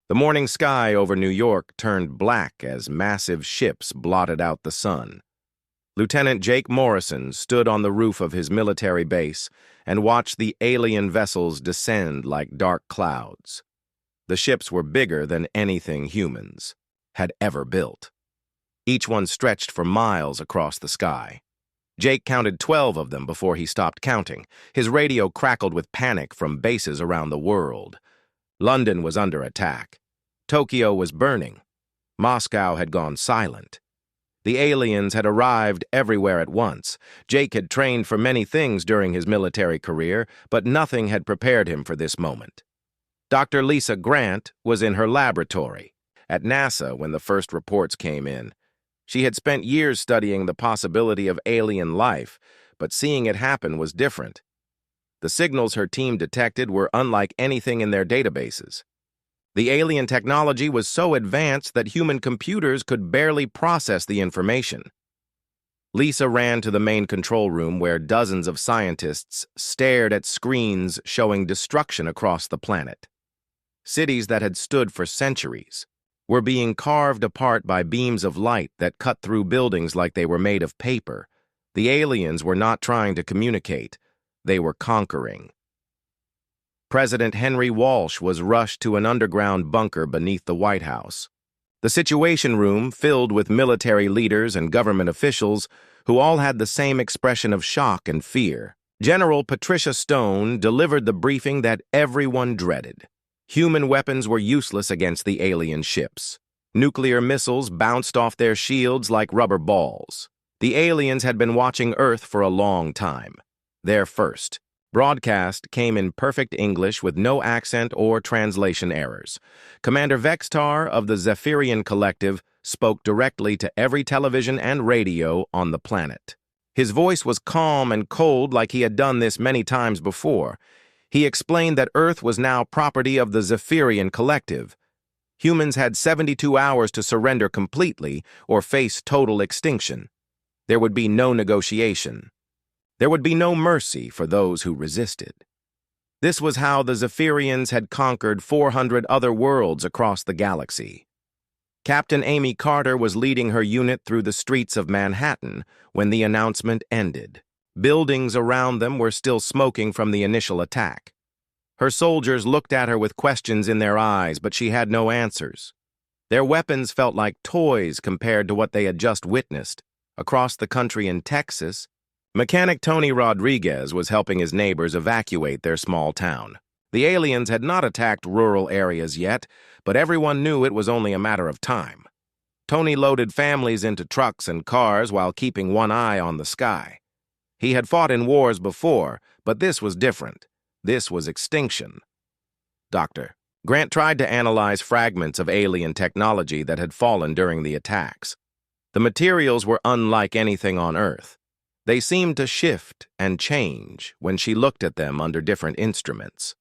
The morning sky over New York turned black as massive ships blotted out the sun. Lieutenant Jake Morrison stood on the roof of his military base and watched the alien vessels descend like dark clouds. The ships were bigger than anything humans had ever built. Each one stretched for miles across the sky. Jake counted 12 of them before he stopped counting. His radio crackled with panic from bases around the world. London was under attack. Tokyo was burning. Moscow had gone silent. The aliens had arrived everywhere at once. Jake had trained for many things during his military career, but nothing had prepared him for this moment. Dr. Lisa Grant was in her laboratory at NASA when the first reports came in. She had spent years studying the possibility of alien life, but seeing it happen was different. The signals her team detected were unlike anything in their databases. The alien technology was so advanced that human computers could barely process the information. Lisa ran to the main control room where dozens of scientists stared at screens showing destruction across the planet. Cities that had stood for centuries were being carved apart by beams of light that cut through buildings like they were made of paper. The aliens were not trying to communicate. They were conquering. President Henry Walsh was rushed to an underground bunker beneath the White House. The Situation Room filled with military leaders and government officials who all had the same expression of shock and fear. General Patricia Stone delivered the briefing that everyone dreaded. Human weapons were useless against the alien ships. Nuclear missiles bounced off their shields like rubber balls. The aliens had been watching Earth for a long time. Their first broadcast came in perfect English with no accent or translation errors. Commander Vextar of the Zephyrian Collective spoke directly to every television and radio on the planet. His voice was calm and cold like he had done this many times before. He explained that Earth was now property of the Zephyrian Collective. Humans had 72 hours to surrender completely or face total extinction. There would be no negotiation. There would be no mercy for those who resisted. This was how the Zephyrians had conquered 400 other worlds across the galaxy. Captain Amy Carter was leading her unit through the streets of Manhattan when the announcement ended. Buildings around them were still smoking from the initial attack. Her soldiers looked at her with questions in their eyes, but she had no answers. Their weapons felt like toys compared to what they had just witnessed. Across the country in Texas, Mechanic Tony Rodriguez was helping his neighbors evacuate their small town. The aliens had not attacked rural areas yet, but everyone knew it was only a matter of time. Tony loaded families into trucks and cars while keeping one eye on the sky. He had fought in wars before, but this was different. This was extinction. Dr. Grant tried to analyze fragments of alien technology that had fallen during the attacks. The materials were unlike anything on Earth. They seemed to shift and change when she looked at them under different instruments.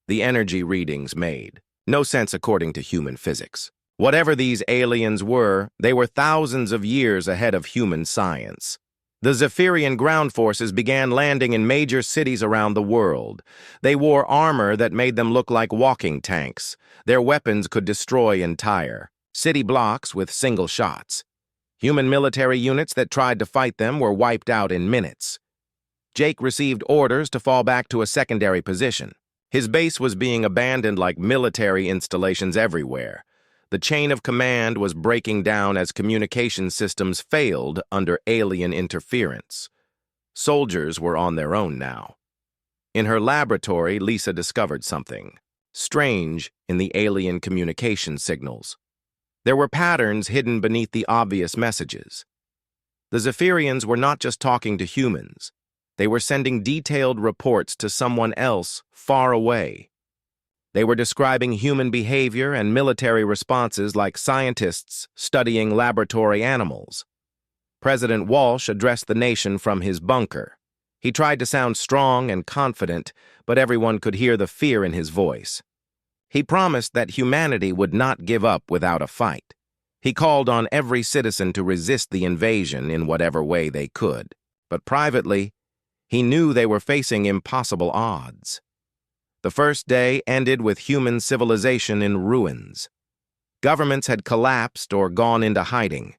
The energy readings made no sense according to human physics. Whatever these aliens were, they were thousands of years ahead of human science. The Zephyrian ground forces began landing in major cities around the world. They wore armor that made them look like walking tanks. Their weapons could destroy entire city blocks with single shots. Human military units that tried to fight them were wiped out in minutes. Jake received orders to fall back to a secondary position. His base was being abandoned like military installations everywhere. The chain of command was breaking down as communication systems failed under alien interference. Soldiers were on their own now. In her laboratory, Lisa discovered something strange in the alien communication signals. There were patterns hidden beneath the obvious messages. The Zephyrians were not just talking to humans. They were sending detailed reports to someone else far away. They were describing human behavior and military responses like scientists studying laboratory animals. President Walsh addressed the nation from his bunker. He tried to sound strong and confident, but everyone could hear the fear in his voice. He promised that humanity would not give up without a fight. He called on every citizen to resist the invasion in whatever way they could. But privately, he knew they were facing impossible odds. The first day ended with human civilization in ruins. Governments had collapsed or gone into hiding.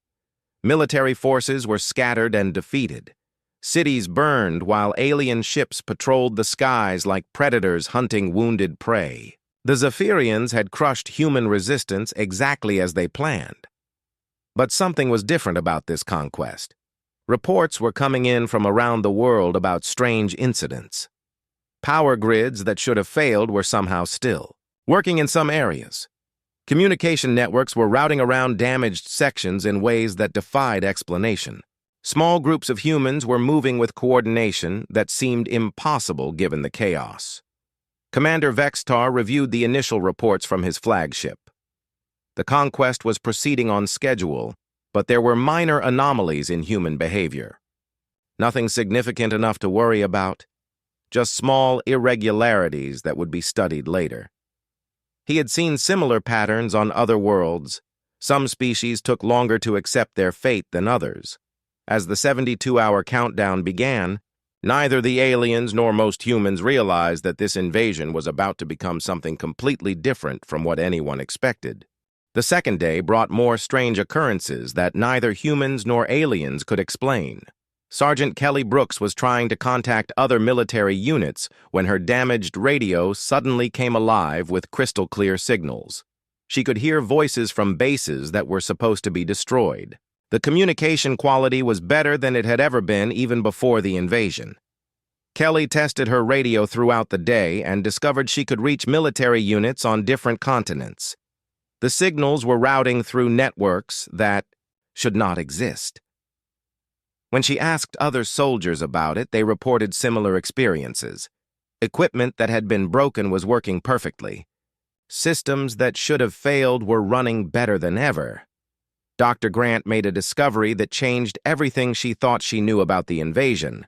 Military forces were scattered and defeated. Cities burned while alien ships patrolled the skies like predators hunting wounded prey. The Zephyrians had crushed human resistance exactly as they planned. But something was different about this conquest. Reports were coming in from around the world about strange incidents. Power grids that should have failed were somehow still working in some areas. Communication networks were routing around damaged sections in ways that defied explanation. Small groups of humans were moving with coordination that seemed impossible given the chaos. Commander Vextar reviewed the initial reports from his flagship. The conquest was proceeding on schedule, but there were minor anomalies in human behavior. Nothing significant enough to worry about, just small irregularities that would be studied later. He had seen similar patterns on other worlds. Some species took longer to accept their fate than others. As the 72-hour countdown began, neither the aliens nor most humans realized that this invasion was about to become something completely different from what anyone expected. The second day brought more strange occurrences that neither humans nor aliens could explain. Sergeant Kelly Brooks was trying to contact other military units when her damaged radio suddenly came alive with crystal-clear signals. She could hear voices from bases that were supposed to be destroyed. The communication quality was better than it had ever been even before the invasion. Kelly tested her radio throughout the day and discovered she could reach military units on different continents. The signals were routing through networks that should not exist. When she asked other soldiers about it, they reported similar experiences. Equipment that had been broken was working perfectly. Systems that should have failed were running better than ever. Dr. Grant made a discovery that changed everything she thought she knew about the invasion.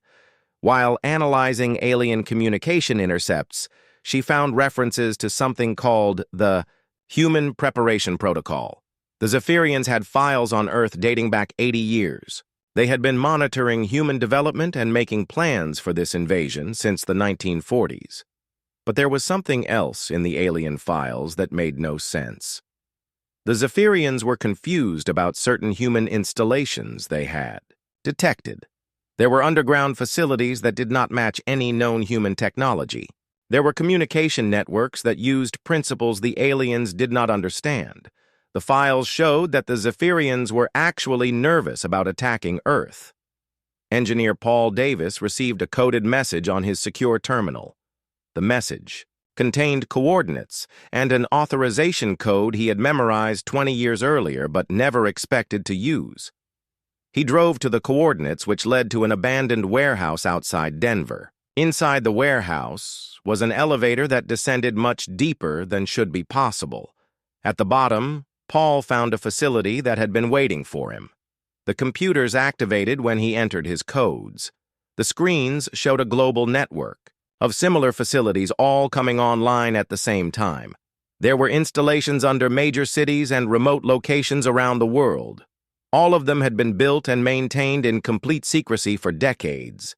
While analyzing alien communication intercepts, she found references to something called the Human Preparation Protocol. The Zephyrians had files on Earth dating back 80 years. They had been monitoring human development and making plans for this invasion since the 1940s. But there was something else in the alien files that made no sense. The Zephyrians were confused about certain human installations they had detected. There were underground facilities that did not match any known human technology. There were communication networks that used principles the aliens did not understand. The files showed that the Zephyrians were actually nervous about attacking Earth. Engineer Paul Davis received a coded message on his secure terminal. The message contained coordinates and an authorization code he had memorized 20 years earlier but never expected to use. He drove to the coordinates, which led to an abandoned warehouse outside Denver. Inside the warehouse was an elevator that descended much deeper than should be possible. At the bottom, Paul found a facility that had been waiting for him. The computers activated when he entered his codes. The screens showed a global network of similar facilities all coming online at the same time. There were installations under major cities and remote locations around the world. All of them had been built and maintained in complete secrecy for decades.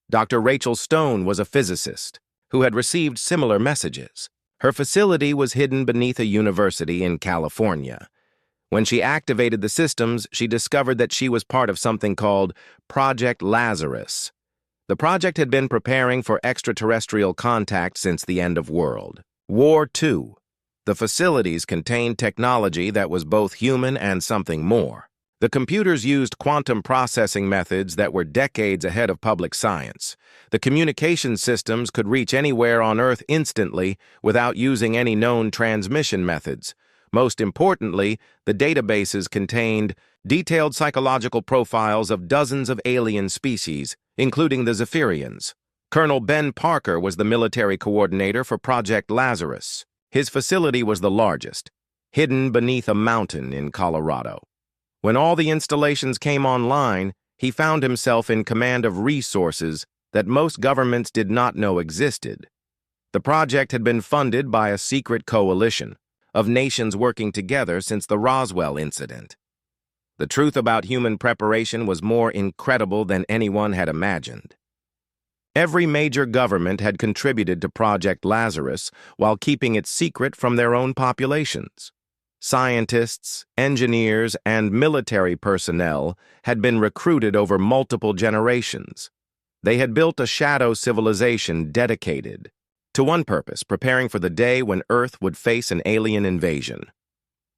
Dr. Rachel Stone was a physicist who had received similar messages. Her facility was hidden beneath a university in California. When she activated the systems, she discovered that she was part of something called Project Lazarus. The project had been preparing for extraterrestrial contact since the end of World War II. The facilities contained technology that was both human and something more. The computers used quantum processing methods that were decades ahead of public science. The communication systems could reach anywhere on Earth instantly without using any known transmission methods. Most importantly, the databases contained detailed psychological profiles of dozens of alien species, including the Zephyrians. Colonel Ben Parker was the military coordinator for Project Lazarus. His facility was the largest, hidden beneath a mountain in Colorado. When all the installations came online, he found himself in command of resources that most governments did not know existed. The project had been funded by a secret coalition of nations working together since the Roswell incident. The truth about human preparation was more incredible than anyone had imagined. Every major government had contributed to Project Lazarus while keeping it secret from their own populations. Scientists, engineers, and military personnel had been recruited over multiple generations. They had built a shadow civilization dedicated to one purpose, preparing for the day when Earth would face an alien invasion.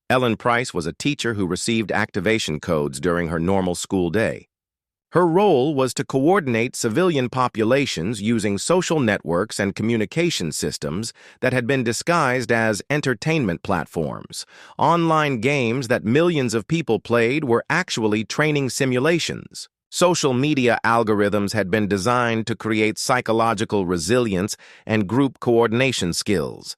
Ellen Price was a teacher who received activation codes during her normal school day. Her role was to coordinate civilian populations using social networks and communication systems that had been disguised as entertainment platforms. Online games that millions of people played were actually training simulations. Social media algorithms had been designed to create psychological resilience and group coordination skills.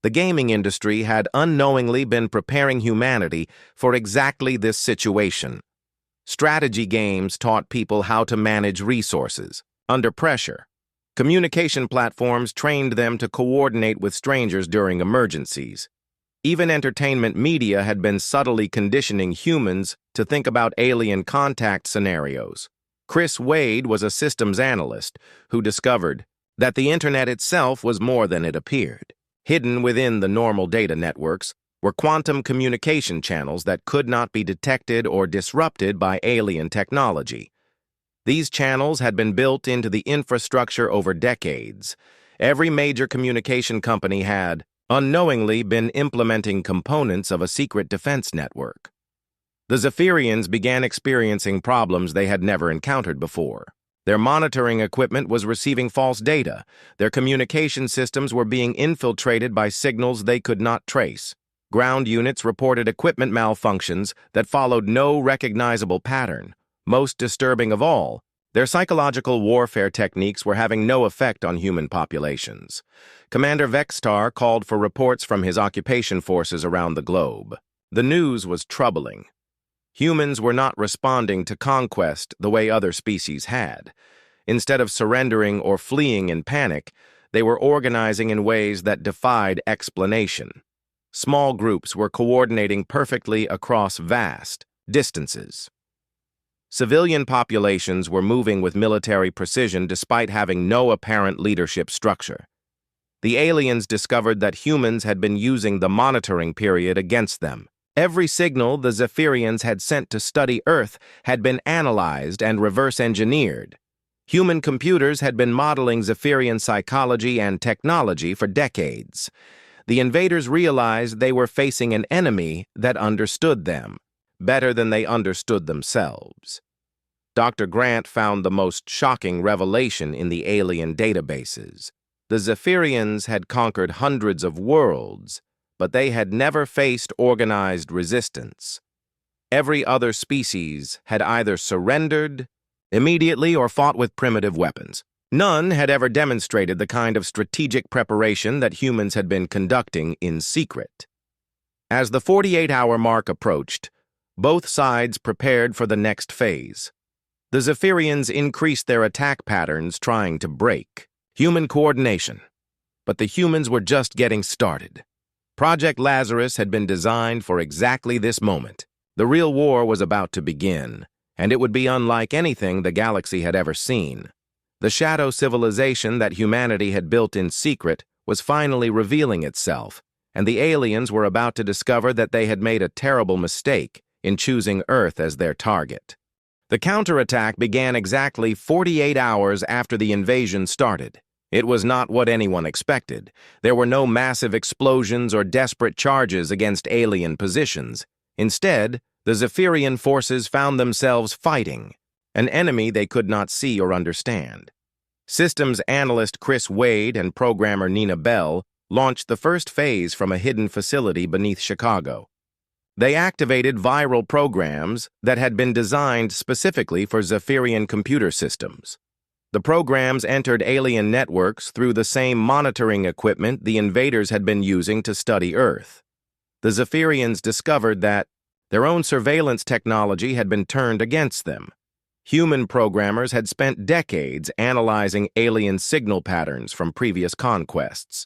The gaming industry had unknowingly been preparing humanity for exactly this situation. Strategy games taught people how to manage resources under pressure. Communication platforms trained them to coordinate with strangers during emergencies. Even entertainment media had been subtly conditioning humans to think about alien contact scenarios. Chris Wade was a systems analyst who discovered that the internet itself was more than it appeared. Hidden within the normal data networks were quantum communication channels that could not be detected or disrupted by alien technology. These channels had been built into the infrastructure over decades. Every major communication company had, unknowingly, been implementing components of a secret defense network. The Zephyrians began experiencing problems they had never encountered before. Their monitoring equipment was receiving false data. Their communication systems were being infiltrated by signals they could not trace. Ground units reported equipment malfunctions that followed no recognizable pattern. Most disturbing of all, their psychological warfare techniques were having no effect on human populations. Commander Vextar called for reports from his occupation forces around the globe. The news was troubling. Humans were not responding to conquest the way other species had. Instead of surrendering or fleeing in panic, they were organizing in ways that defied explanation. Small groups were coordinating perfectly across vast distances. Civilian populations were moving with military precision despite having no apparent leadership structure. The aliens discovered that humans had been using the monitoring period against them. Every signal the Zephyrians had sent to study Earth had been analyzed and reverse-engineered. Human computers had been modeling Zephyrian psychology and technology for decades. The invaders realized they were facing an enemy that understood them better than they understood themselves. Dr. Grant found the most shocking revelation in the alien databases. The Zephyrians had conquered hundreds of worlds, but they had never faced organized resistance. Every other species had either surrendered immediately or fought with primitive weapons. None had ever demonstrated the kind of strategic preparation that humans had been conducting in secret. As the 48-hour mark approached, both sides prepared for the next phase. The Zephyrians increased their attack patterns, trying to break human coordination. But the humans were just getting started. Project Lazarus had been designed for exactly this moment. The real war was about to begin, and it would be unlike anything the galaxy had ever seen. The shadow civilization that humanity had built in secret was finally revealing itself, and the aliens were about to discover that they had made a terrible mistake in choosing Earth as their target. The counterattack began exactly 48 hours after the invasion started. It was not what anyone expected. There were no massive explosions or desperate charges against alien positions. Instead, the Zephyrian forces found themselves fighting an enemy they could not see or understand. Systems analyst Chris Wade and programmer Nina Bell launched the first phase from a hidden facility beneath Chicago. They activated viral programs that had been designed specifically for Zephyrian computer systems. The programs entered alien networks through the same monitoring equipment the invaders had been using to study Earth. The Zephyrians discovered that their own surveillance technology had been turned against them. Human programmers had spent decades analyzing alien signal patterns from previous conquests.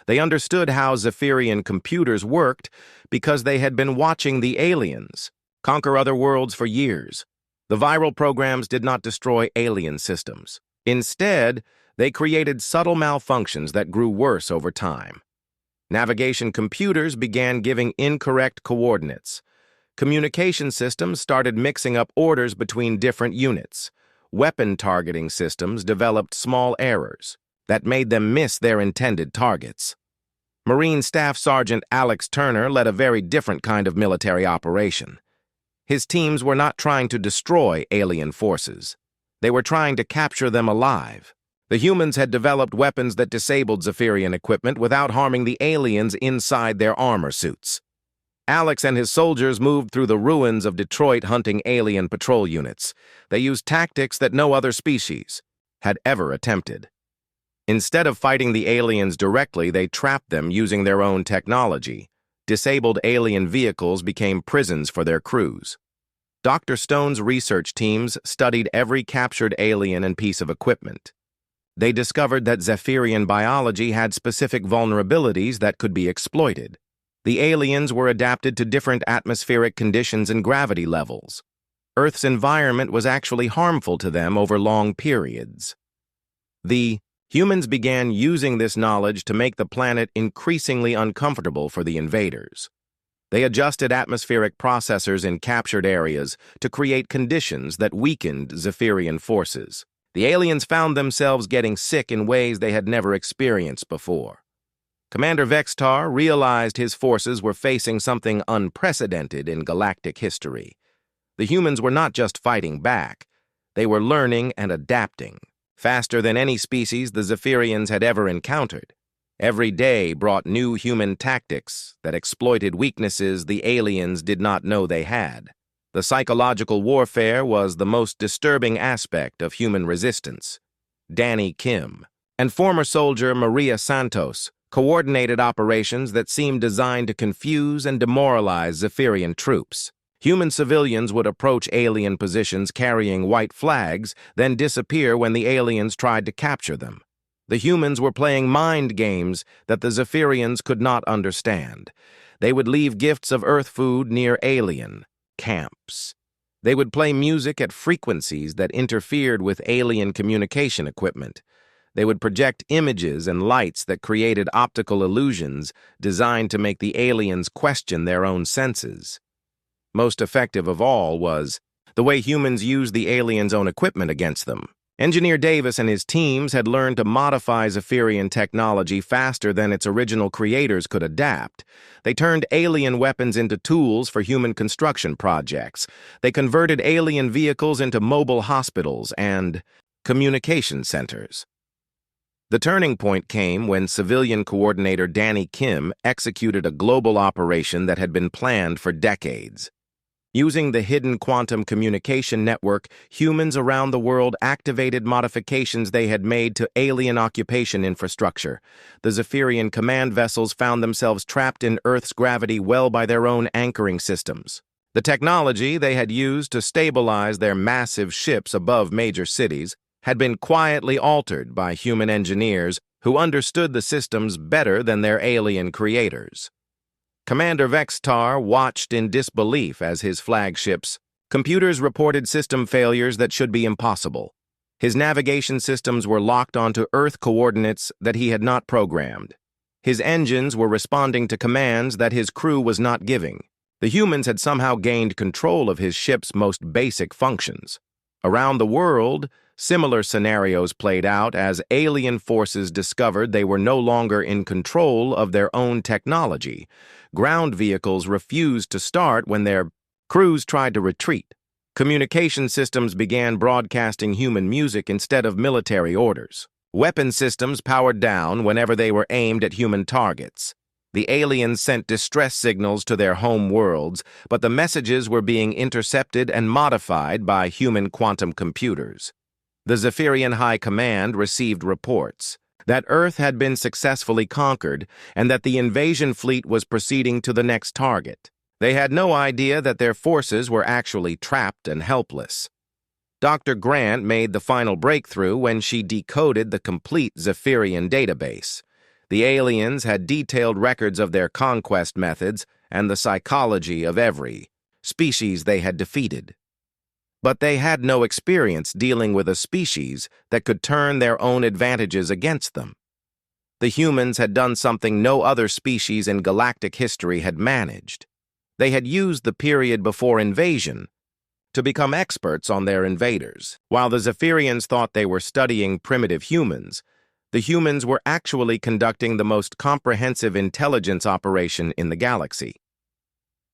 They understood how Zephyrian computers worked because they had been watching the aliens conquer other worlds for years. The viral programs did not destroy alien systems. Instead, they created subtle malfunctions that grew worse over time. Navigation computers began giving incorrect coordinates. Communication systems started mixing up orders between different units. Weapon targeting systems developed small errors that made them miss their intended targets. Marine Staff Sergeant Alex Turner led a very different kind of military operation. His teams were not trying to destroy alien forces. They were trying to capture them alive. The humans had developed weapons that disabled Zephyrian equipment without harming the aliens inside their armor suits. Alex and his soldiers moved through the ruins of Detroit hunting alien patrol units. They used tactics that no other species had ever attempted. Instead of fighting the aliens directly, they trapped them using their own technology. Disabled alien vehicles became prisons for their crews. Dr. Stone's research teams studied every captured alien and piece of equipment. They discovered that Zephyrian biology had specific vulnerabilities that could be exploited. The aliens were adapted to different atmospheric conditions and gravity levels. Earth's environment was actually harmful to them over long periods. The humans began using this knowledge to make the planet increasingly uncomfortable for the invaders. They adjusted atmospheric processors in captured areas to create conditions that weakened Zephyrian forces. The aliens found themselves getting sick in ways they had never experienced before. Commander Vextar realized his forces were facing something unprecedented in galactic history. The humans were not just fighting back, they were learning and adapting. Faster than any species the Zephyrians had ever encountered. Every day brought new human tactics that exploited weaknesses the aliens did not know they had. The psychological warfare was the most disturbing aspect of human resistance. Danny Kim and former soldier Maria Santos coordinated operations that seemed designed to confuse and demoralize Zephyrian troops. Human civilians would approach alien positions carrying white flags, then disappear when the aliens tried to capture them. The humans were playing mind games that the Zephyrians could not understand. They would leave gifts of Earth food near alien camps. They would play music at frequencies that interfered with alien communication equipment. They would project images and lights that created optical illusions designed to make the aliens question their own senses. Most effective of all was the way humans used the aliens' own equipment against them. Engineer Davis and his teams had learned to modify Zephyrian technology faster than its original creators could adapt. They turned alien weapons into tools for human construction projects. They converted alien vehicles into mobile hospitals and communication centers. The turning point came when civilian coordinator Danny Kim executed a global operation that had been planned for decades. Using the hidden quantum communication network, humans around the world activated modifications they had made to alien occupation infrastructure. The Zephyrian command vessels found themselves trapped in Earth's gravity well by their own anchoring systems. The technology they had used to stabilize their massive ships above major cities had been quietly altered by human engineers who understood the systems better than their alien creators. Commander Vextar watched in disbelief as his flagships' computers reported system failures that should be impossible. His navigation systems were locked onto Earth coordinates that he had not programmed. His engines were responding to commands that his crew was not giving. The humans had somehow gained control of his ship's most basic functions. Around the world, similar scenarios played out as alien forces discovered they were no longer in control of their own technology. Ground vehicles refused to start when their crews tried to retreat. Communication systems began broadcasting human music instead of military orders. Weapon systems powered down whenever they were aimed at human targets. The aliens sent distress signals to their home worlds, but the messages were being intercepted and modified by human quantum computers. The Zephyrian High Command received reports that Earth had been successfully conquered and that the invasion fleet was proceeding to the next target. They had no idea that their forces were actually trapped and helpless. Dr. Grant made the final breakthrough when she decoded the complete Zephyrian database. The aliens had detailed records of their conquest methods and the psychology of every species they had defeated. But they had no experience dealing with a species that could turn their own advantages against them. The humans had done something no other species in galactic history had managed. They had used the period before invasion to become experts on their invaders. While the Zephyrians thought they were studying primitive humans, the humans were actually conducting the most comprehensive intelligence operation in the galaxy.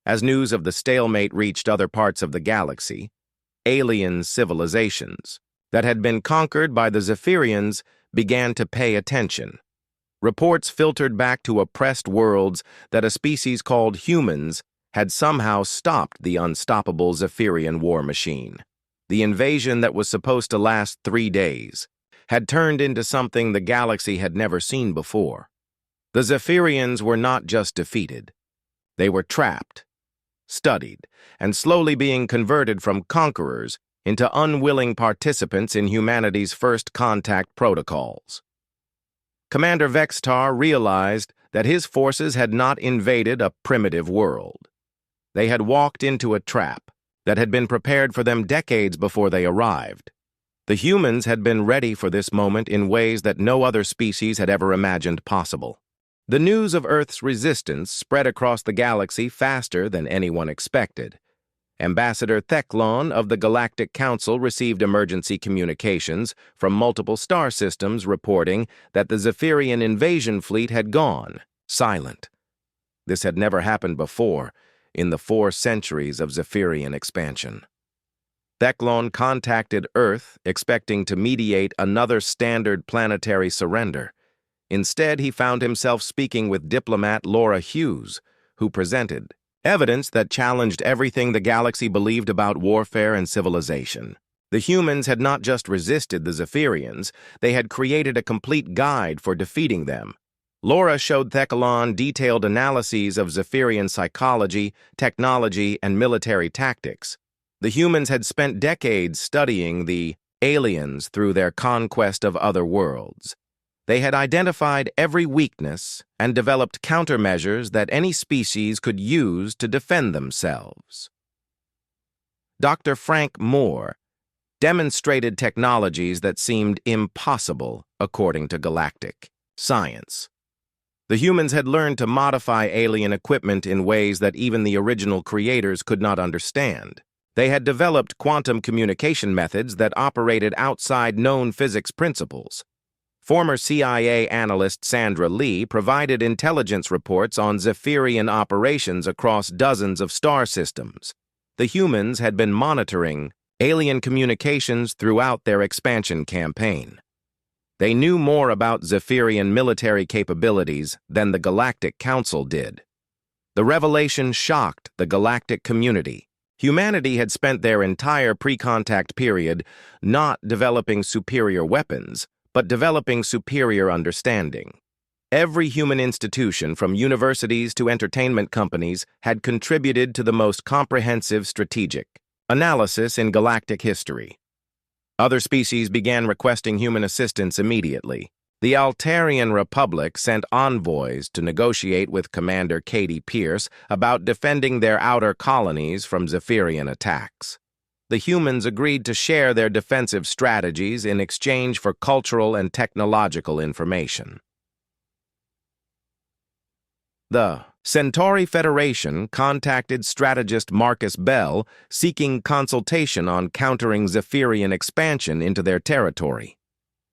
As news of the stalemate reached other parts of the galaxy, alien civilizations that had been conquered by the Zephyrians began to pay attention. Reports filtered back to oppressed worlds that a species called humans had somehow stopped the unstoppable Zephyrian war machine. The invasion that was supposed to last 3 days had turned into something the galaxy had never seen before. The Zephyrians were not just defeated. They were trapped, studied, and slowly being converted from conquerors into unwilling participants in humanity's first contact protocols. Commander Vextar realized that his forces had not invaded a primitive world. They had walked into a trap that had been prepared for them decades before they arrived. The humans had been ready for this moment in ways that no other species had ever imagined possible. The news of Earth's resistance spread across the galaxy faster than anyone expected. Ambassador Theclon of the Galactic Council received emergency communications from multiple star systems reporting that the Zephyrian invasion fleet had gone silent. This had never happened before in the 4 centuries of Zephyrian expansion. Theclon contacted Earth, expecting to mediate another standard planetary surrender. Instead, he found himself speaking with diplomat Laura Hughes, who presented evidence that challenged everything the galaxy believed about warfare and civilization. The humans had not just resisted the Zephyrians, they had created a complete guide for defeating them. Laura showed Theclon detailed analyses of Zephyrian psychology, technology, and military tactics. The humans had spent decades studying the aliens through their conquest of other worlds. They had identified every weakness and developed countermeasures that any species could use to defend themselves. Dr. Frank Moore demonstrated technologies that seemed impossible according to galactic science. The humans had learned to modify alien equipment in ways that even the original creators could not understand. They had developed quantum communication methods that operated outside known physics principles. Former CIA analyst Sandra Lee provided intelligence reports on Zephyrian operations across dozens of star systems. The humans had been monitoring alien communications throughout their expansion campaign. They knew more about Zephyrian military capabilities than the Galactic Council did. The revelation shocked the galactic community. Humanity had spent their entire pre-contact period not developing superior weapons, but developing superior understanding. Every human institution, from universities to entertainment companies, had contributed to the most comprehensive strategic analysis in galactic history. Other species began requesting human assistance immediately. The Altarian Republic sent envoys to negotiate with Commander Katie Pierce about defending their outer colonies from Zephyrian attacks. The humans agreed to share their defensive strategies in exchange for cultural and technological information. The Centauri Federation contacted strategist Marcus Bell seeking consultation on countering Zephyrian expansion into their territory.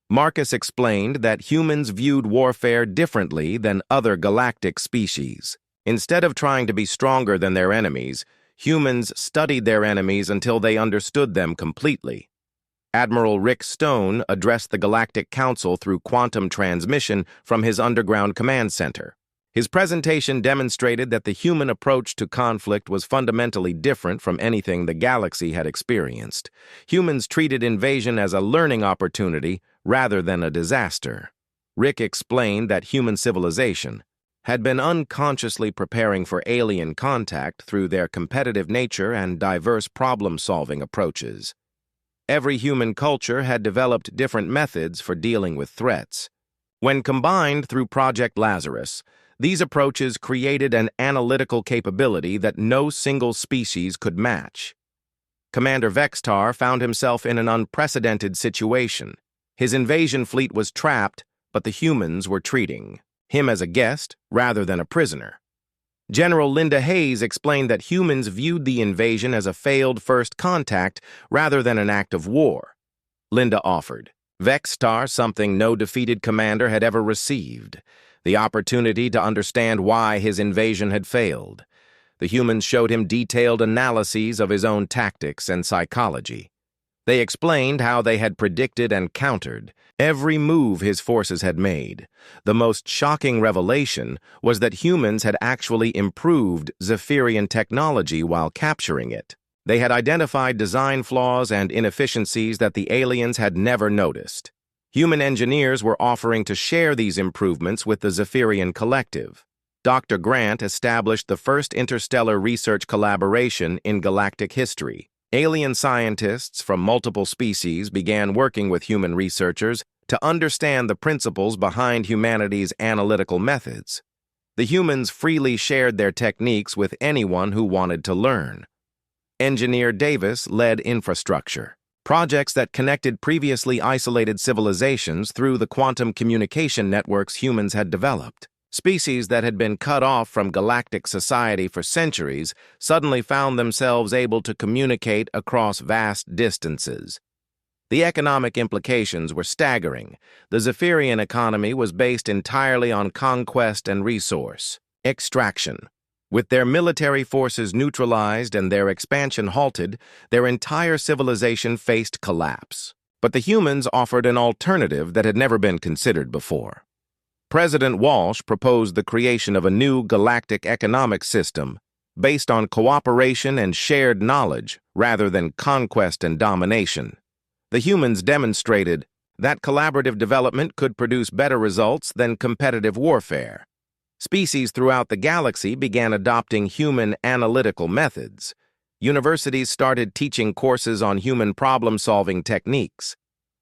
Marcus explained that humans viewed warfare differently than other galactic species. Instead of trying to be stronger than their enemies, humans studied their enemies until they understood them completely. Admiral Rick Stone addressed the Galactic Council through quantum transmission from his underground command center. His presentation demonstrated that the human approach to conflict was fundamentally different from anything the galaxy had experienced. Humans treated invasion as a learning opportunity rather than a disaster. Rick explained that human civilization had been unconsciously preparing for alien contact through their competitive nature and diverse problem-solving approaches. Every human culture had developed different methods for dealing with threats. When combined through Project Lazarus, these approaches created an analytical capability that no single species could match. Commander Vextar found himself in an unprecedented situation. His invasion fleet was trapped, but the humans were treating him as a guest rather than a prisoner. General Linda Hayes explained that humans viewed the invasion as a failed first contact rather than an act of war. Linda offered Vextar something no defeated commander had ever received: the opportunity to understand why his invasion had failed. The humans showed him detailed analyses of his own tactics and psychology. They explained how they had predicted and countered every move his forces had made. The most shocking revelation was that humans had actually improved Zephyrian technology while capturing it. They had identified design flaws and inefficiencies that the aliens had never noticed. Human engineers were offering to share these improvements with the Zephyrian collective. Dr. Grant established the first interstellar research collaboration in galactic history. Alien scientists from multiple species began working with human researchers to understand the principles behind humanity's analytical methods. The humans freely shared their techniques with anyone who wanted to learn. Engineer Davis led infrastructure, projects that connected previously isolated civilizations through the quantum communication networks humans had developed. Species that had been cut off from galactic society for centuries suddenly found themselves able to communicate across vast distances. The economic implications were staggering. The Zephyrian economy was based entirely on conquest and resource extraction. With their military forces neutralized and their expansion halted, their entire civilization faced collapse. But the humans offered an alternative that had never been considered before. President Walsh proposed the creation of a new galactic economic system based on cooperation and shared knowledge rather than conquest and domination. The humans demonstrated that collaborative development could produce better results than competitive warfare. Species throughout the galaxy began adopting human analytical methods. Universities started teaching courses on human problem-solving techniques.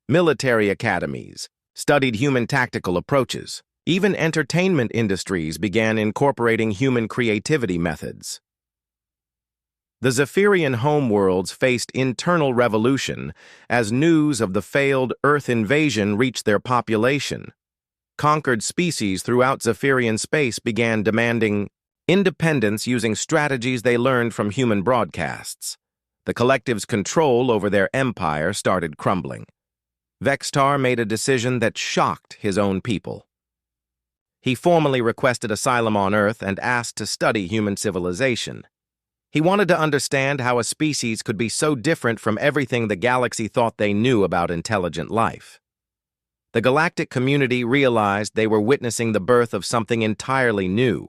Military academies studied human tactical approaches. Even entertainment industries began incorporating human creativity methods. The Zephyrian homeworlds faced internal revolution as news of the failed Earth invasion reached their population. Conquered species throughout Zephyrian space began demanding independence using strategies they learned from human broadcasts. The collective's control over their empire started crumbling. Vextar made a decision that shocked his own people. He formally requested asylum on Earth and asked to study human civilization. He wanted to understand how a species could be so different from everything the galaxy thought they knew about intelligent life. The galactic community realized they were witnessing the birth of something entirely new.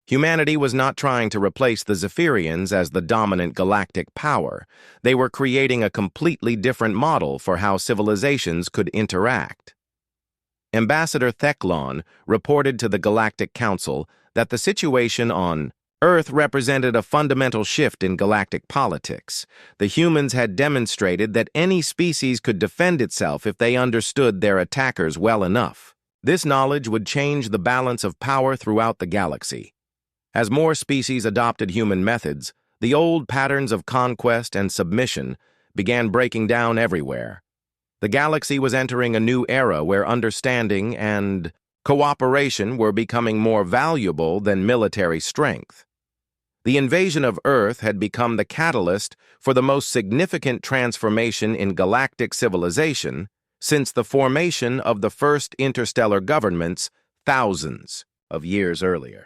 Humanity was not trying to replace the Zephyrians as the dominant galactic power. They were creating a completely different model for how civilizations could interact. Ambassador Theclon reported to the Galactic Council that the situation on Earth represented a fundamental shift in galactic politics. The humans had demonstrated that any species could defend itself if they understood their attackers well enough. This knowledge would change the balance of power throughout the galaxy. As more species adopted human methods, the old patterns of conquest and submission began breaking down everywhere. The galaxy was entering a new era where understanding and cooperation were becoming more valuable than military strength. The invasion of Earth had become the catalyst for the most significant transformation in galactic civilization since the formation of the first interstellar governments thousands of years earlier.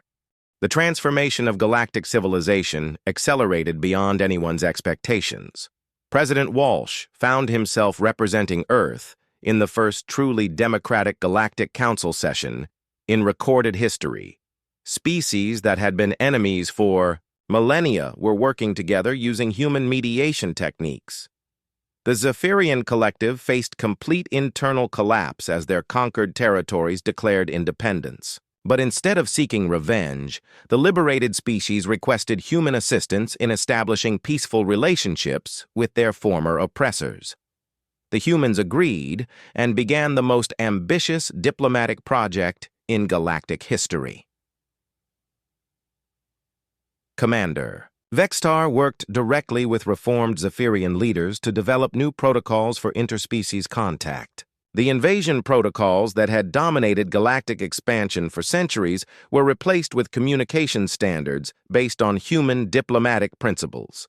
The transformation of galactic civilization accelerated beyond anyone's expectations. President Walsh found himself representing Earth in the first truly democratic Galactic Council session in recorded history. Species that had been enemies for millennia were working together using human mediation techniques. The Zephyrian collective faced complete internal collapse as their conquered territories declared independence. But instead of seeking revenge, the liberated species requested human assistance in establishing peaceful relationships with their former oppressors. The humans agreed and began the most ambitious diplomatic project in galactic history. Commander, Vextar worked directly with reformed Zephyrian leaders to develop new protocols for interspecies contact. The invasion protocols that had dominated galactic expansion for centuries were replaced with communication standards based on human diplomatic principles.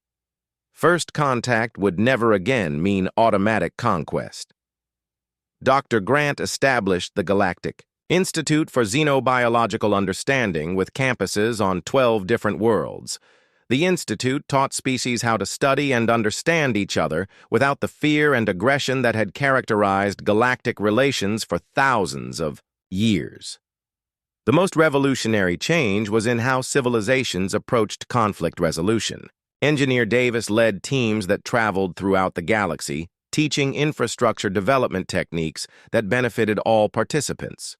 First contact would never again mean automatic conquest. Dr. Grant established the Galactic Institute for Xenobiological Understanding with campuses on 12 different worlds. The Institute taught species how to study and understand each other without the fear and aggression that had characterized galactic relations for thousands of years. The most revolutionary change was in how civilizations approached conflict resolution. Engineer Davis led teams that traveled throughout the galaxy, teaching infrastructure development techniques that benefited all participants.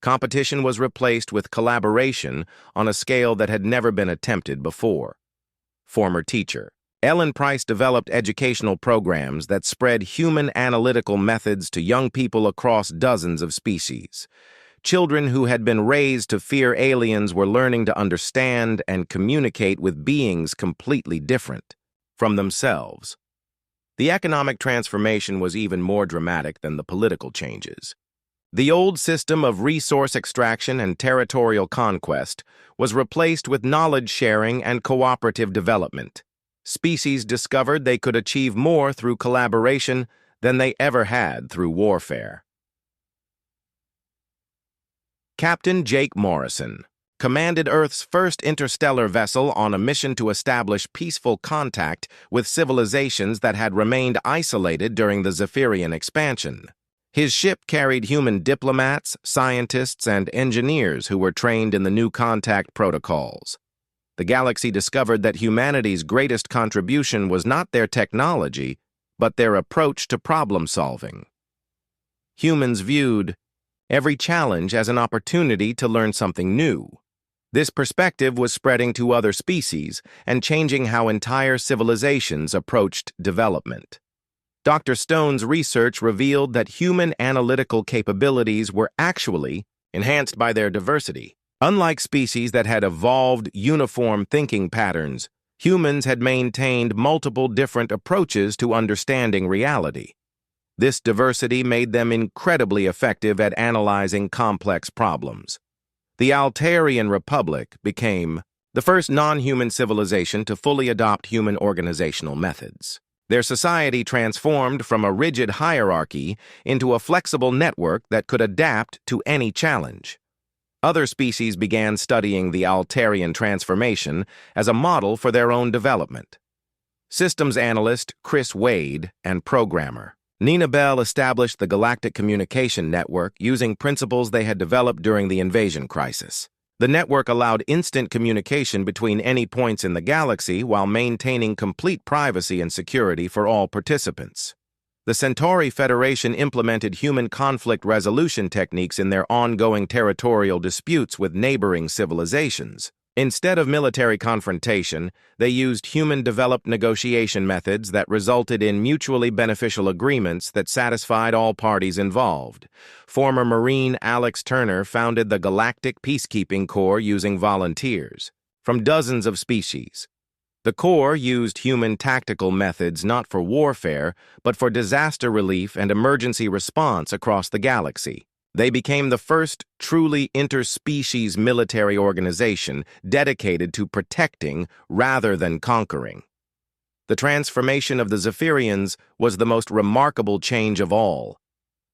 Competition was replaced with collaboration on a scale that had never been attempted before. Former teacher Ellen Price developed educational programs that spread human analytical methods to young people across dozens of species. Children who had been raised to fear aliens were learning to understand and communicate with beings completely different from themselves. The economic transformation was even more dramatic than the political changes. The old system of resource extraction and territorial conquest was replaced with knowledge sharing and cooperative development. Species discovered they could achieve more through collaboration than they ever had through warfare. Captain Jake Morrison commanded Earth's first interstellar vessel on a mission to establish peaceful contact with civilizations that had remained isolated during the Zephyrian expansion. His ship carried human diplomats, scientists, and engineers who were trained in the new contact protocols. The galaxy discovered that humanity's greatest contribution was not their technology, but their approach to problem-solving. Humans viewed every challenge as an opportunity to learn something new. This perspective was spreading to other species and changing how entire civilizations approached development. Dr. Stone's research revealed that human analytical capabilities were actually enhanced by their diversity. Unlike species that had evolved uniform thinking patterns, humans had maintained multiple different approaches to understanding reality. This diversity made them incredibly effective at analyzing complex problems. The Altarian Republic became the first non-human civilization to fully adopt human organizational methods. Their society transformed from a rigid hierarchy into a flexible network that could adapt to any challenge. Other species began studying the Altarian transformation as a model for their own development. Systems analyst Chris Wade and programmer Nina Bell established the Galactic Communication Network using principles they had developed during the invasion crisis. The network allowed instant communication between any points in the galaxy while maintaining complete privacy and security for all participants. The Centauri Federation implemented human conflict resolution techniques in their ongoing territorial disputes with neighboring civilizations. Instead of military confrontation, they used human-developed negotiation methods that resulted in mutually beneficial agreements that satisfied all parties involved. Former Marine Alex Turner founded the Galactic Peacekeeping Corps using volunteers from dozens of species. The Corps used human tactical methods not for warfare, but for disaster relief and emergency response across the galaxy. They became the first truly interspecies military organization dedicated to protecting rather than conquering. The transformation of the Zephyrians was the most remarkable change of all.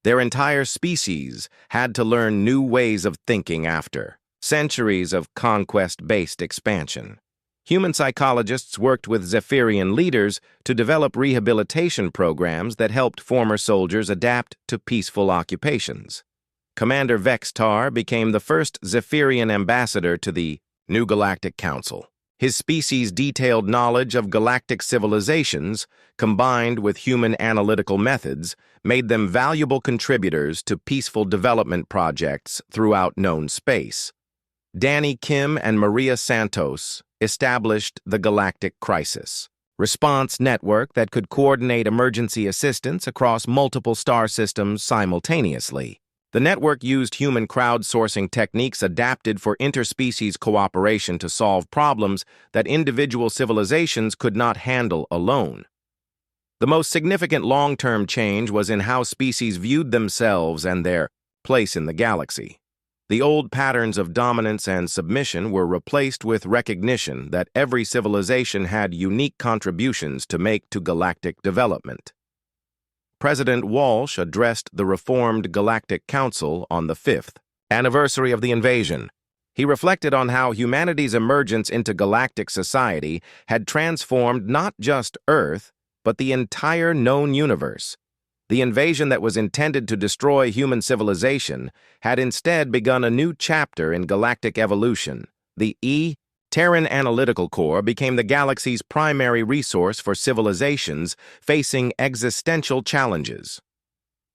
Their entire species had to learn new ways of thinking after centuries of conquest-based expansion. Human psychologists worked with Zephyrian leaders to develop rehabilitation programs that helped former soldiers adapt to peaceful occupations. Commander Vextar became the first Zephyrian ambassador to the New Galactic Council. His species' detailed knowledge of galactic civilizations, combined with human analytical methods, made them valuable contributors to peaceful development projects throughout known space. Danny Kim and Maria Santos established the Galactic Crisis Response Network that could coordinate emergency assistance across multiple star systems simultaneously. The network used human crowdsourcing techniques adapted for interspecies cooperation to solve problems that individual civilizations could not handle alone. The most significant long-term change was in how species viewed themselves and their place in the galaxy. The old patterns of dominance and submission were replaced with recognition that every civilization had unique contributions to make to galactic development. President Walsh addressed the reformed Galactic Council on the 5th anniversary of the invasion. He reflected on how humanity's emergence into galactic society had transformed not just Earth, but the entire known universe. The invasion that was intended to destroy human civilization had instead begun a new chapter in galactic evolution. The Terran Analytical Core became the galaxy's primary resource for civilizations facing existential challenges.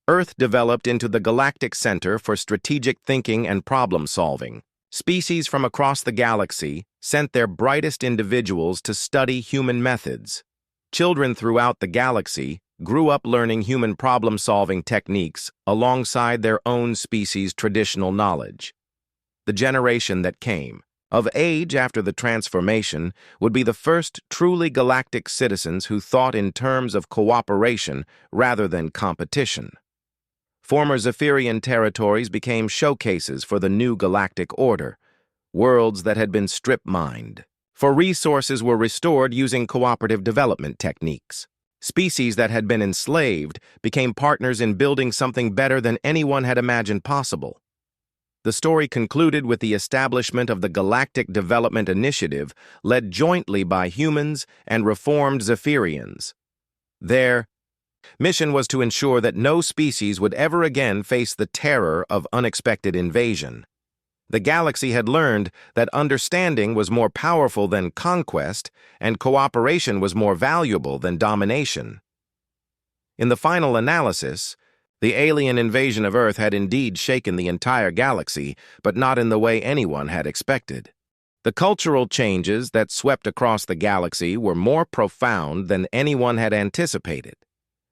Earth developed into the Galactic Center for Strategic Thinking and Problem-Solving. Species from across the galaxy sent their brightest individuals to study human methods. Children throughout the galaxy grew up learning human problem-solving techniques alongside their own species' traditional knowledge. The generation that came, of age after the transformation, would be the first truly galactic citizens who thought in terms of cooperation rather than competition. Former Zephyrian territories became showcases for the new galactic order, worlds that had been strip-mined. For resources were restored using cooperative development techniques. Species that had been enslaved became partners in building something better than anyone had imagined possible. The story concluded with the establishment of the Galactic Development Initiative, led jointly by humans and reformed Zephyrians. Their mission was to ensure that no species would ever again face the terror of unexpected invasion. The galaxy had learned that understanding was more powerful than conquest, and cooperation was more valuable than domination. In the final analysis, the alien invasion of Earth had indeed shaken the entire galaxy, but not in the way anyone had expected. The cultural changes that swept across the galaxy were more profound than anyone had anticipated.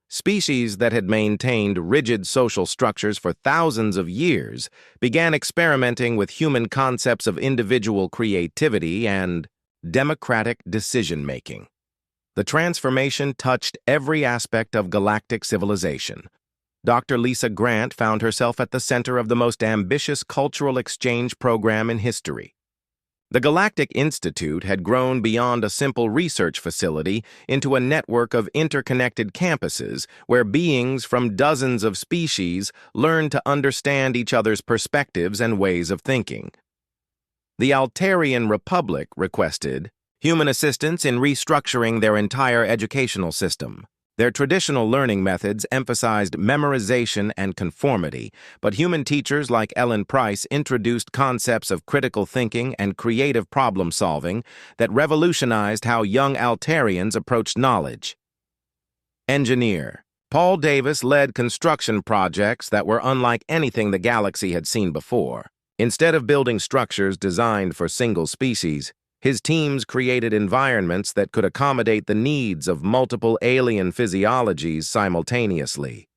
Species that had maintained rigid social structures for thousands of years began experimenting with human concepts of individual creativity and democratic decision-making. The transformation touched every aspect of galactic civilization. Dr. Lisa Grant found herself at the center of the most ambitious cultural exchange program in history. The Galactic Institute had grown beyond a simple research facility into a network of interconnected campuses where beings from dozens of species learned to understand each other's perspectives and ways of thinking. The Altarian Republic requested human assistance in restructuring their entire educational system. Their traditional learning methods emphasized memorization and conformity, but human teachers like Ellen Price introduced concepts of critical thinking and creative problem-solving that revolutionized how young Altarians approached knowledge. Engineer Paul Davis led construction projects that were unlike anything the galaxy had seen before. Instead of building structures designed for single species, his teams created environments that could accommodate the needs of multiple alien physiologies simultaneously.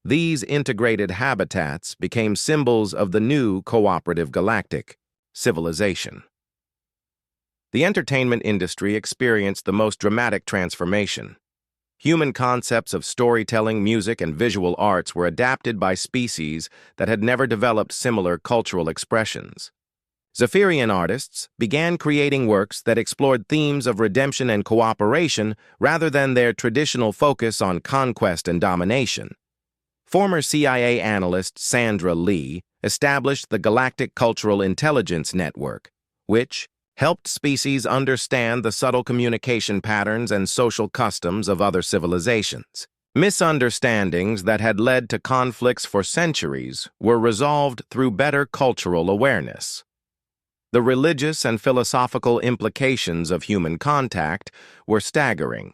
These integrated habitats became symbols of the new cooperative galactic civilization. The entertainment industry experienced the most dramatic transformation. Human concepts of storytelling, music, and visual arts were adapted by species that had never developed similar cultural expressions. Zephyrian artists began creating works that explored themes of redemption and cooperation rather than their traditional focus on conquest and domination. Former CIA analyst Sandra Lee established the Galactic Cultural Intelligence Network, which helped species understand the subtle communication patterns and social customs of other civilizations. Misunderstandings that had led to conflicts for centuries were resolved through better cultural awareness. The religious and philosophical implications of human contact were staggering.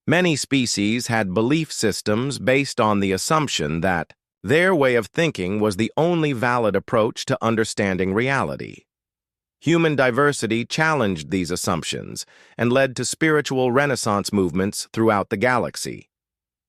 Many species had belief systems based on the assumption that their way of thinking was the only valid approach to understanding reality. Human diversity challenged these assumptions and led to spiritual renaissance movements throughout the galaxy.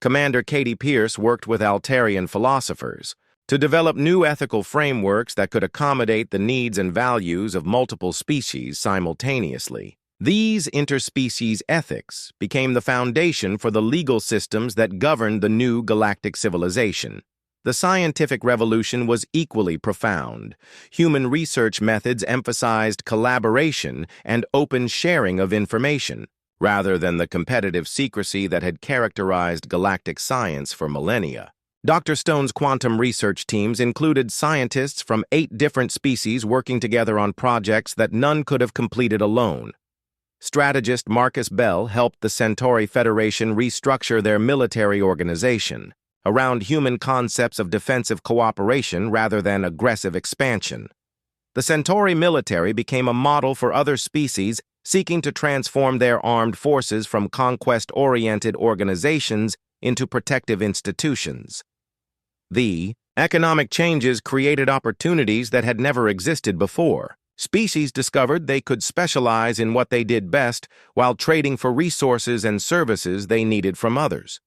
Commander Katie Pierce worked with Altarian philosophers, to develop new ethical frameworks that could accommodate the needs and values of multiple species simultaneously. These interspecies ethics became the foundation for the legal systems that governed the new galactic civilization. The scientific revolution was equally profound. Human research methods emphasized collaboration and open sharing of information, rather than the competitive secrecy that had characterized galactic science for millennia. Dr. Stone's quantum research teams included scientists from 8 different species working together on projects that none could have completed alone. Strategist Marcus Bell helped the Centauri Federation restructure their military organization around human concepts of defensive cooperation rather than aggressive expansion. The Centauri military became a model for other species seeking to transform their armed forces from conquest-oriented organizations into protective institutions. The economic changes created opportunities that had never existed before. Species discovered they could specialize in what they did best while trading for resources and services they needed from others.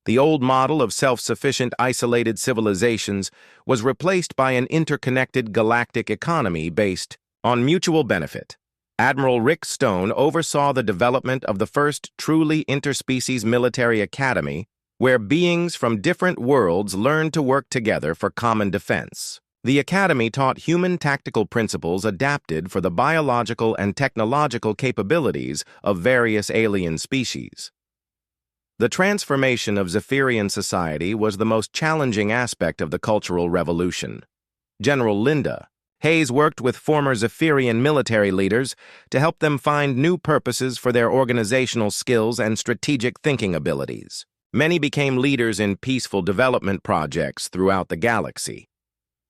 The old model of self-sufficient, isolated civilizations was replaced by an interconnected galactic economy based on mutual benefit. Admiral Rick Stone oversaw the development of the first truly interspecies military academy, where beings from different worlds learned to work together for common defense. The academy taught human tactical principles adapted for the biological and technological capabilities of various alien species. The transformation of Zephyrian society was the most challenging aspect of the Cultural Revolution. General Linda Hayes worked with former Zephyrian military leaders to help them find new purposes for their organizational skills and strategic thinking abilities. Many became leaders in peaceful development projects throughout the galaxy.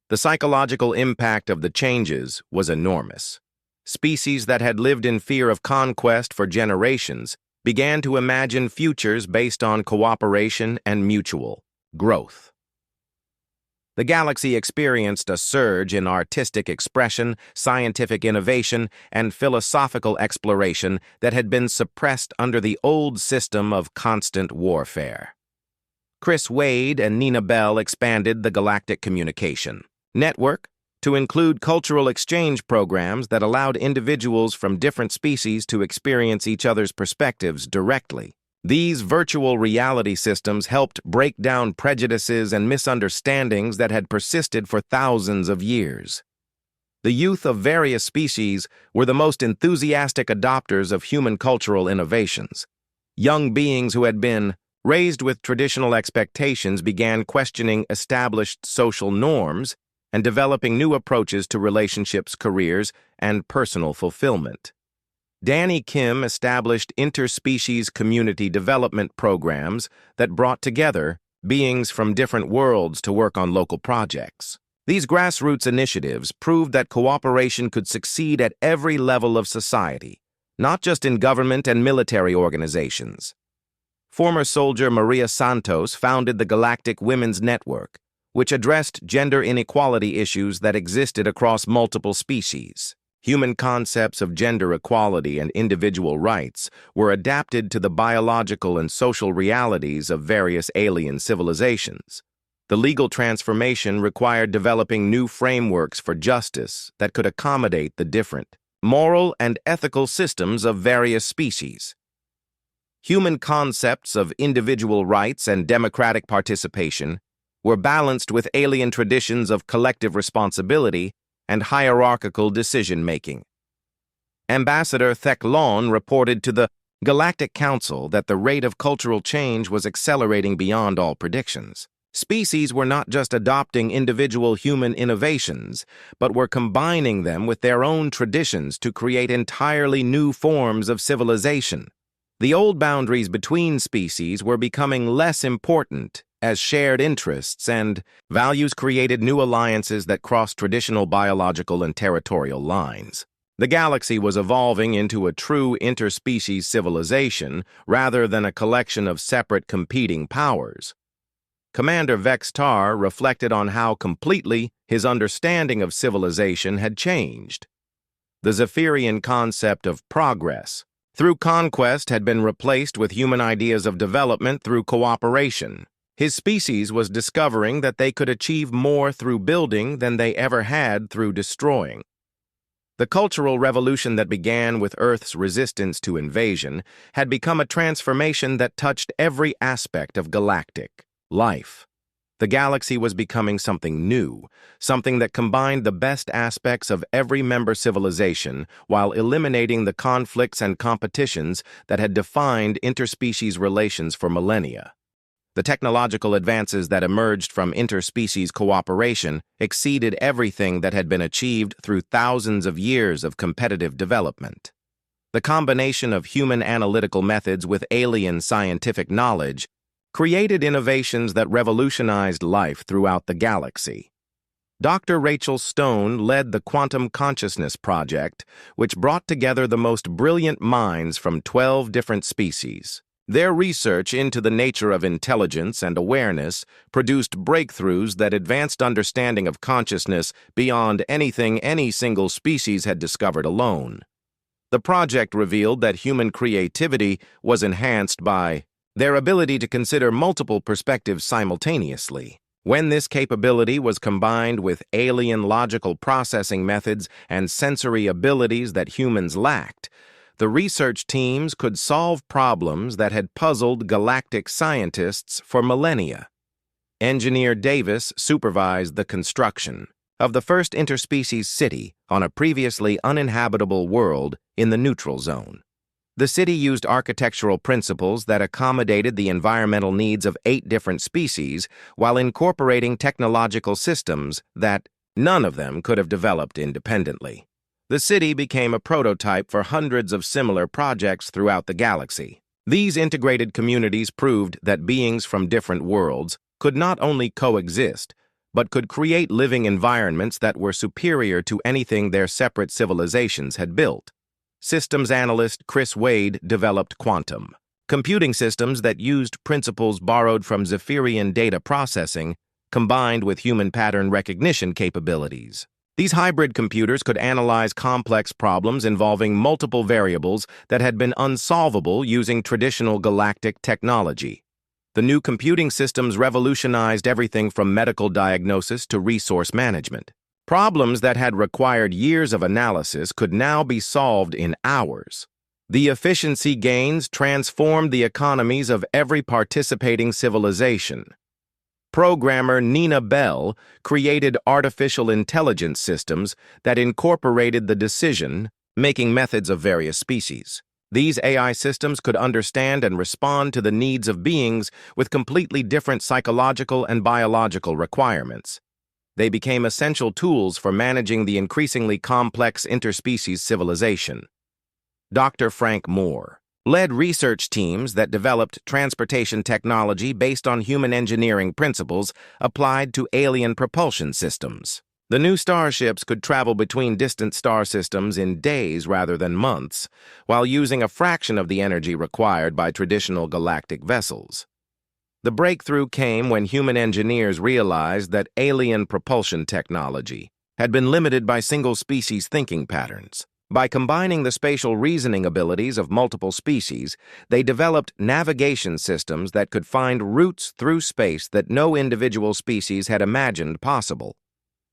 The psychological impact of the changes was enormous. Species that had lived in fear of conquest for generations began to imagine futures based on cooperation and mutual growth. The galaxy experienced a surge in artistic expression, scientific innovation, and philosophical exploration that had been suppressed under the old system of constant warfare. Chris Wade and Nina Bell expanded the galactic communication network to include cultural exchange programs that allowed individuals from different species to experience each other's perspectives directly. These virtual reality systems helped break down prejudices and misunderstandings that had persisted for thousands of years. The youth of various species were the most enthusiastic adopters of human cultural innovations. Young beings who had been raised with traditional expectations began questioning established social norms and developing new approaches to relationships, careers, and personal fulfillment. Danny Kim established interspecies community development programs that brought together beings from different worlds to work on local projects. These grassroots initiatives proved that cooperation could succeed at every level of society, not just in government and military organizations. Former soldier Maria Santos founded the Galactic Women's Network, which addressed gender inequality issues that existed across multiple species. Human concepts of gender equality and individual rights were adapted to the biological and social realities of various alien civilizations. The legal transformation required developing new frameworks for justice that could accommodate the different moral and ethical systems of various species. Human concepts of individual rights and democratic participation were balanced with alien traditions of collective responsibility and hierarchical decision-making. Ambassador Theclon reported to the Galactic Council that the rate of cultural change was accelerating beyond all predictions. Species were not just adopting individual human innovations, but were combining them with their own traditions to create entirely new forms of civilization. The old boundaries between species were becoming less important as shared interests and values created new alliances that crossed traditional biological and territorial lines. The galaxy was evolving into a true interspecies civilization rather than a collection of separate competing powers. Commander Vex Tar reflected on how completely his understanding of civilization had changed. The Zephyrian concept of progress through conquest had been replaced with human ideas of development through cooperation. His species was discovering that they could achieve more through building than they ever had through destroying. The cultural revolution that began with Earth's resistance to invasion had become a transformation that touched every aspect of galactic life. The galaxy was becoming something new, something that combined the best aspects of every member civilization while eliminating the conflicts and competitions that had defined interspecies relations for millennia. The technological advances that emerged from interspecies cooperation exceeded everything that had been achieved through thousands of years of competitive development. The combination of human analytical methods with alien scientific knowledge created innovations that revolutionized life throughout the galaxy. Dr. Rachel Stone led the Quantum Consciousness Project, which brought together the most brilliant minds from 12 different species. Their research into the nature of intelligence and awareness produced breakthroughs that advanced understanding of consciousness beyond anything any single species had discovered alone. The project revealed that human creativity was enhanced by their ability to consider multiple perspectives simultaneously. When this capability was combined with alien logical processing methods and sensory abilities that humans lacked, the research teams could solve problems that had puzzled galactic scientists for millennia. Engineer Davis supervised the construction of the first interspecies city on a previously uninhabitable world in the neutral zone. The city used architectural principles that accommodated the environmental needs of 8 different species while incorporating technological systems that none of them could have developed independently. The city became a prototype for hundreds of similar projects throughout the galaxy. These integrated communities proved that beings from different worlds could not only coexist, but could create living environments that were superior to anything their separate civilizations had built. Systems analyst Chris Wade developed quantum computing systems that used principles borrowed from Zephyrian data processing combined with human pattern recognition capabilities. These hybrid computers could analyze complex problems involving multiple variables that had been unsolvable using traditional galactic technology. The new computing systems revolutionized everything from medical diagnosis to resource management. Problems that had required years of analysis could now be solved in hours. The efficiency gains transformed the economies of every participating civilization. Programmer Nina Bell created artificial intelligence systems that incorporated the decision-making methods of various species. These AI systems could understand and respond to the needs of beings with completely different psychological and biological requirements. They became essential tools for managing the increasingly complex interspecies civilization. Dr. Frank Moore led research teams that developed transportation technology based on human engineering principles applied to alien propulsion systems. The new starships could travel between distant star systems in days rather than months, while using a fraction of the energy required by traditional galactic vessels. The breakthrough came when human engineers realized that alien propulsion technology had been limited by single-species thinking patterns. By combining the spatial reasoning abilities of multiple species, they developed navigation systems that could find routes through space that no individual species had imagined possible.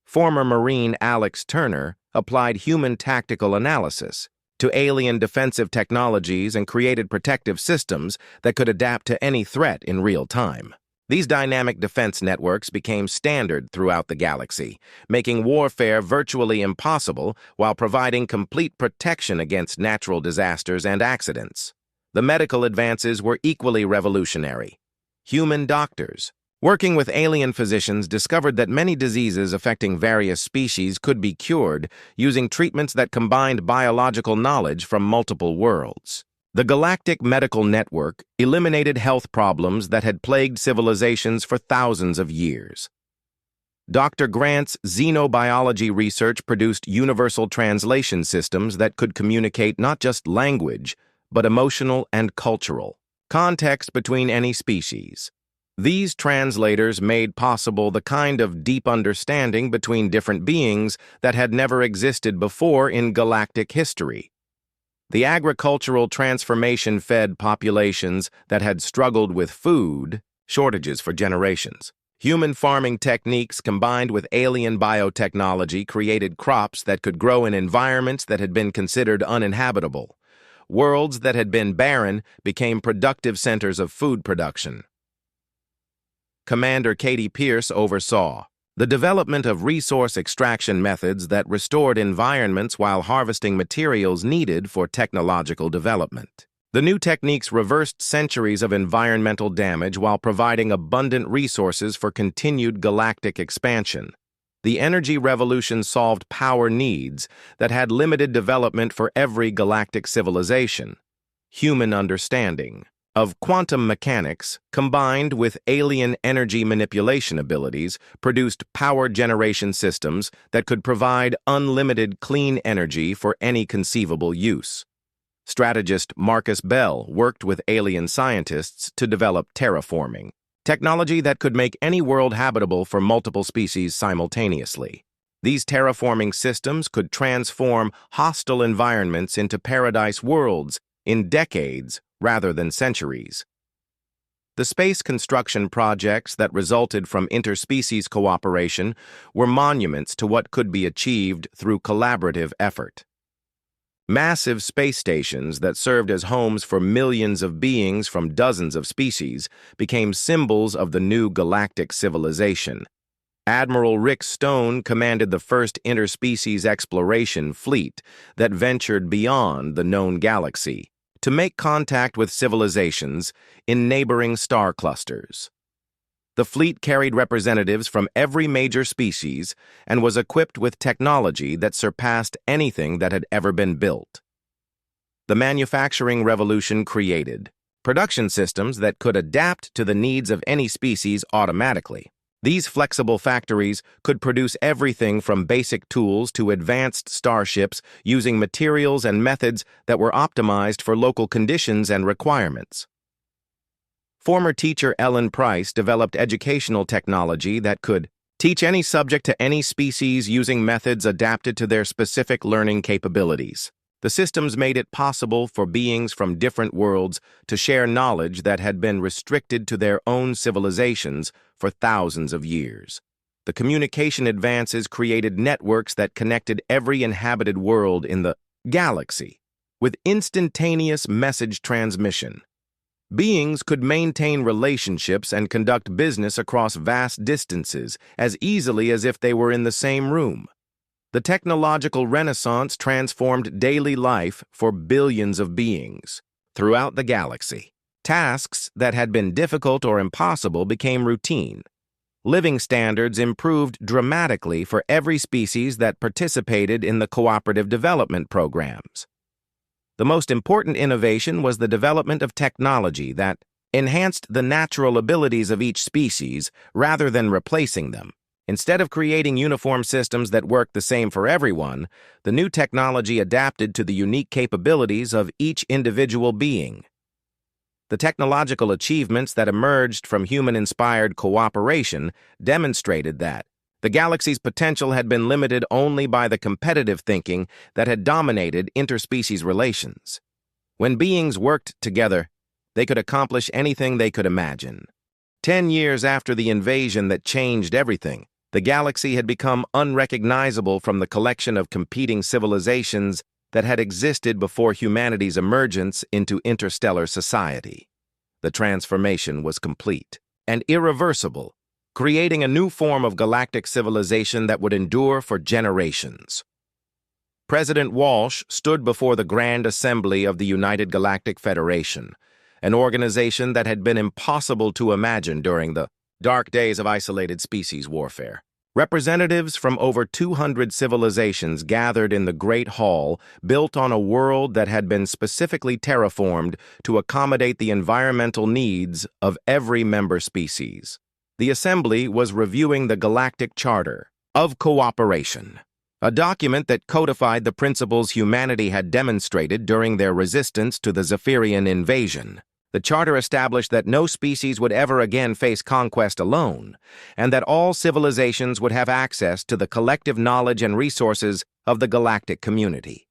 Former Marine Alex Turner applied human tactical analysis to alien defensive technologies and created protective systems that could adapt to any threat in real time. These dynamic defense networks became standard throughout the galaxy, making warfare virtually impossible while providing complete protection against natural disasters and accidents. The medical advances were equally revolutionary. Human doctors, working with alien physicians, discovered that many diseases affecting various species could be cured using treatments that combined biological knowledge from multiple worlds. The Galactic Medical Network eliminated health problems that had plagued civilizations for thousands of years. Dr. Grant's xenobiology research produced universal translation systems that could communicate not just language, but emotional and cultural context between any species. These translators made possible the kind of deep understanding between different beings that had never existed before in galactic history. The agricultural transformation fed populations that had struggled with food shortages for generations. Human farming techniques combined with alien biotechnology created crops that could grow in environments that had been considered uninhabitable. Worlds that had been barren became productive centers of food production. Commander Katie Pierce oversaw the development of resource extraction methods that restored environments while harvesting materials needed for technological development. The new techniques reversed centuries of environmental damage while providing abundant resources for continued galactic expansion. The energy revolution solved power needs that had limited development for every galactic civilization. Human understanding of quantum mechanics, combined with alien energy manipulation abilities, produced power generation systems that could provide unlimited clean energy for any conceivable use. Strategist Marcus Bell worked with alien scientists to develop terraforming, technology that could make any world habitable for multiple species simultaneously. These terraforming systems could transform hostile environments into paradise worlds in decades rather than centuries. The space construction projects that resulted from interspecies cooperation were monuments to what could be achieved through collaborative effort. Massive space stations that served as homes for millions of beings from dozens of species became symbols of the new galactic civilization. Admiral Rick Stone commanded the first interspecies exploration fleet that ventured beyond the known galaxy to make contact with civilizations in neighboring star clusters. The fleet carried representatives from every major species and was equipped with technology that surpassed anything that had ever been built. The manufacturing revolution created production systems that could adapt to the needs of any species automatically. These flexible factories could produce everything from basic tools to advanced starships using materials and methods that were optimized for local conditions and requirements. Former teacher Ellen Price developed educational technology that could teach any subject to any species using methods adapted to their specific learning capabilities. The systems made it possible for beings from different worlds to share knowledge that had been restricted to their own civilizations for thousands of years. The communication advances created networks that connected every inhabited world in the galaxy with instantaneous message transmission. Beings could maintain relationships and conduct business across vast distances as easily as if they were in the same room. The technological renaissance transformed daily life for billions of beings throughout the galaxy. Tasks that had been difficult or impossible became routine. Living standards improved dramatically for every species that participated in the cooperative development programs. The most important innovation was the development of technology that enhanced the natural abilities of each species rather than replacing them. Instead of creating uniform systems that worked the same for everyone, the new technology adapted to the unique capabilities of each individual being. The technological achievements that emerged from human-inspired cooperation demonstrated that the galaxy's potential had been limited only by the competitive thinking that had dominated interspecies relations. When beings worked together, they could accomplish anything they could imagine. 10 years after the invasion that changed everything, the galaxy had become unrecognizable from the collection of competing civilizations that had existed before humanity's emergence into interstellar society. The transformation was complete and irreversible, creating a new form of galactic civilization that would endure for generations. President Walsh stood before the Grand Assembly of the United Galactic Federation, an organization that had been impossible to imagine during the dark days of isolated species warfare. Representatives from over 200 civilizations gathered in the Great Hall, built on a world that had been specifically terraformed to accommodate the environmental needs of every member species. The Assembly was reviewing the Galactic Charter of Cooperation, a document that codified the principles humanity had demonstrated during their resistance to the Zephyrian invasion. The Charter established that no species would ever again face conquest alone, and that all civilizations would have access to the collective knowledge and resources of the galactic community.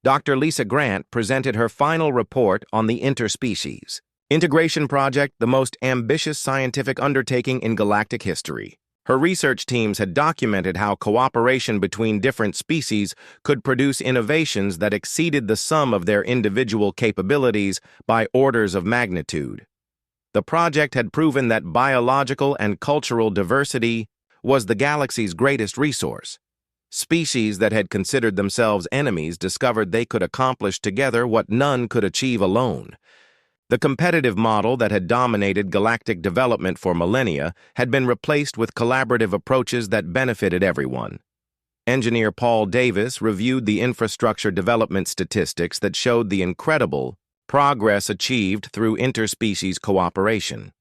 Dr. Lisa Grant presented her final report on the interspecies, Integration Project, the most ambitious scientific undertaking in galactic history. Her research teams had documented how cooperation between different species could produce innovations that exceeded the sum of their individual capabilities by orders of magnitude. The project had proven that biological and cultural diversity was the galaxy's greatest resource. Species that had considered themselves enemies discovered they could accomplish together what none could achieve alone. The competitive model that had dominated galactic development for millennia had been replaced with collaborative approaches that benefited everyone. Engineer Paul Davis reviewed the infrastructure development statistics that showed the incredible progress achieved through interspecies cooperation.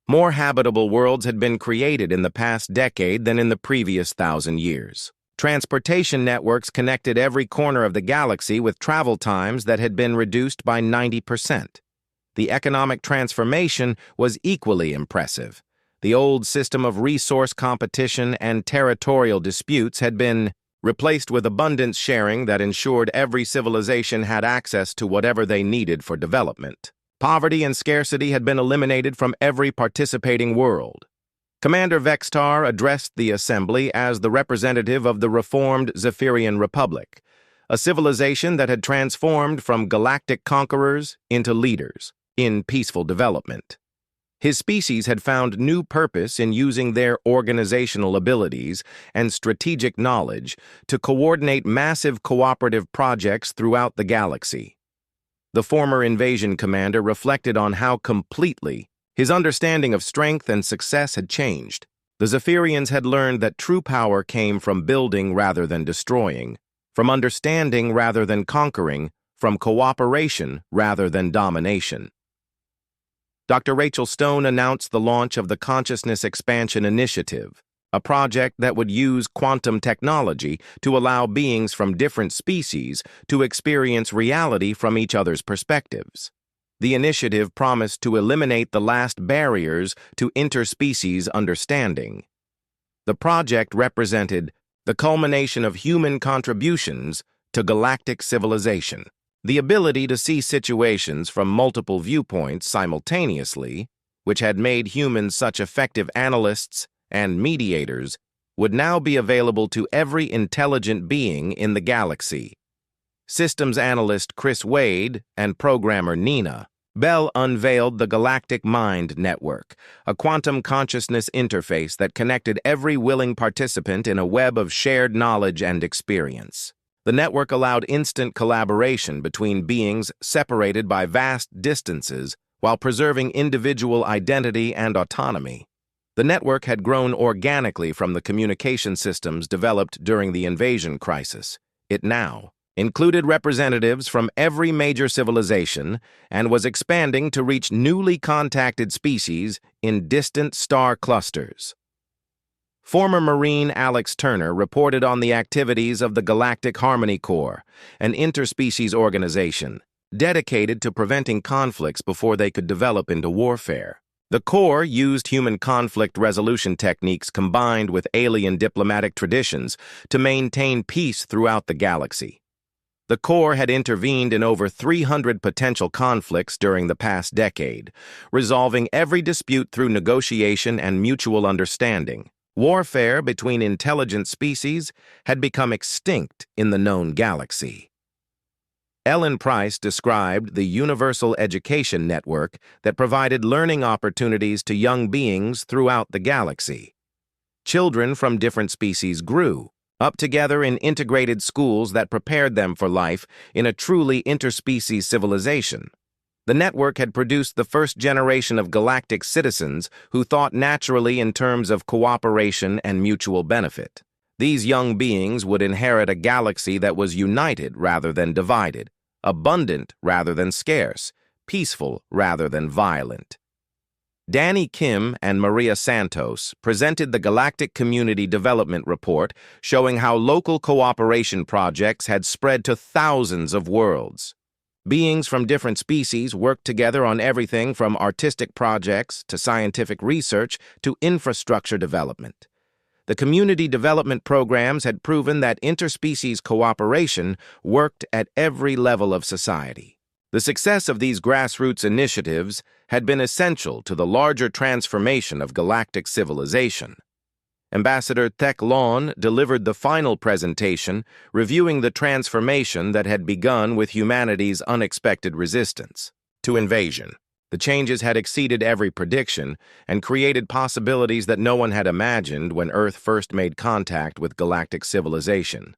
More habitable worlds had been created in the past decade than in the previous 1,000 years. Transportation networks connected every corner of the galaxy with travel times that had been reduced by 90%. The economic transformation was equally impressive. The old system of resource competition and territorial disputes had been replaced with abundance sharing that ensured every civilization had access to whatever they needed for development. Poverty and scarcity had been eliminated from every participating world. Commander Vextar addressed the assembly as the representative of the reformed Zephyrian Republic, a civilization that had transformed from galactic conquerors into leaders in peaceful development. His species had found new purpose in using their organizational abilities and strategic knowledge to coordinate massive cooperative projects throughout the galaxy. The former invasion commander reflected on how completely his understanding of strength and success had changed. The Zephyrians had learned that true power came from building rather than destroying, from understanding rather than conquering, from cooperation rather than domination. Dr. Rachel Stone announced the launch of the Consciousness Expansion Initiative, a project that would use quantum technology to allow beings from different species to experience reality from each other's perspectives. The initiative promised to eliminate the last barriers to interspecies understanding. The project represented the culmination of human contributions to galactic civilization. The ability to see situations from multiple viewpoints simultaneously, which had made humans such effective analysts and mediators, would now be available to every intelligent being in the galaxy. Systems analyst Chris Wade and programmer Nina Bell unveiled the Galactic Mind Network, a quantum consciousness interface that connected every willing participant in a web of shared knowledge and experience. The network allowed instant collaboration between beings separated by vast distances while preserving individual identity and autonomy. The network had grown organically from the communication systems developed during the invasion crisis. It now included representatives from every major civilization and was expanding to reach newly contacted species in distant star clusters. Former Marine Alex Turner reported on the activities of the Galactic Harmony Corps, an interspecies organization dedicated to preventing conflicts before they could develop into warfare. The Corps used human conflict resolution techniques combined with alien diplomatic traditions to maintain peace throughout the galaxy. The Corps had intervened in over 300 potential conflicts during the past decade, resolving every dispute through negotiation and mutual understanding. Warfare between intelligent species had become extinct in the known galaxy. Ellen Price described the Universal Education Network that provided learning opportunities to young beings throughout the galaxy. Children from different species grew up together in integrated schools that prepared them for life in a truly interspecies civilization. The network had produced the first generation of galactic citizens who thought naturally in terms of cooperation and mutual benefit. These young beings would inherit a galaxy that was united rather than divided, abundant rather than scarce, peaceful rather than violent. Danny Kim and Maria Santos presented the Galactic Community Development Report showing how local cooperation projects had spread to thousands of worlds. Beings from different species worked together on everything from artistic projects to scientific research to infrastructure development. The community development programs had proven that interspecies cooperation worked at every level of society. The success of these grassroots initiatives had been essential to the larger transformation of galactic civilization. Ambassador Thek Lon delivered the final presentation, reviewing the transformation that had begun with humanity's unexpected resistance to invasion. The changes had exceeded every prediction and created possibilities that no one had imagined when Earth first made contact with galactic civilization.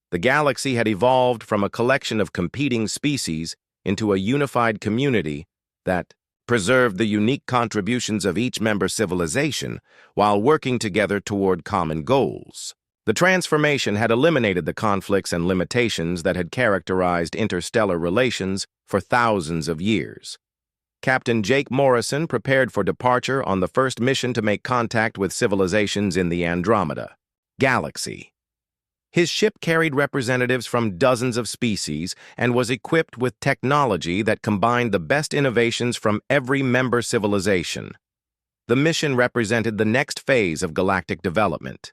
The galaxy had evolved from a collection of competing species into a unified community that preserved the unique contributions of each member civilization while working together toward common goals. The transformation had eliminated the conflicts and limitations that had characterized interstellar relations for thousands of years. Captain Jake Morrison prepared for departure on the first mission to make contact with civilizations in the Andromeda galaxy. His ship carried representatives from dozens of species and was equipped with technology that combined the best innovations from every member civilization. The mission represented the next phase of galactic development.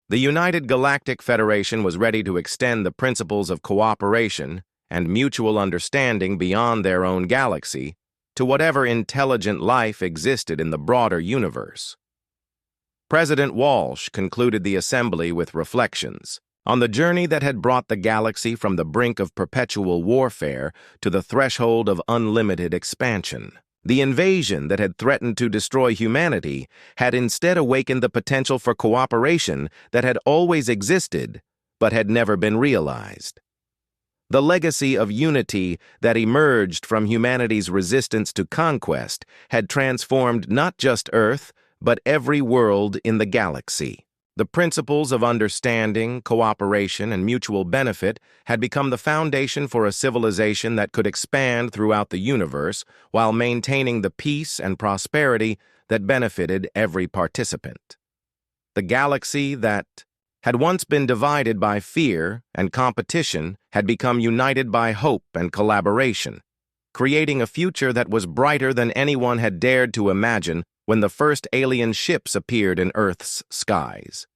The United Galactic Federation was ready to extend the principles of cooperation and mutual understanding beyond their own galaxy to whatever intelligent life existed in the broader universe. President Walsh concluded the assembly with reflections on the journey that had brought the galaxy from the brink of perpetual warfare to the threshold of unlimited expansion. The invasion that had threatened to destroy humanity had instead awakened the potential for cooperation that had always existed but had never been realized. The legacy of unity that emerged from humanity's resistance to conquest had transformed not just Earth, but every world in the galaxy. The principles of understanding, cooperation, and mutual benefit had become the foundation for a civilization that could expand throughout the universe while maintaining the peace and prosperity that benefited every participant. The galaxy that had once been divided by fear and competition had become united by hope and collaboration, creating a future that was brighter than anyone had dared to imagine when the first alien ships appeared in Earth's skies.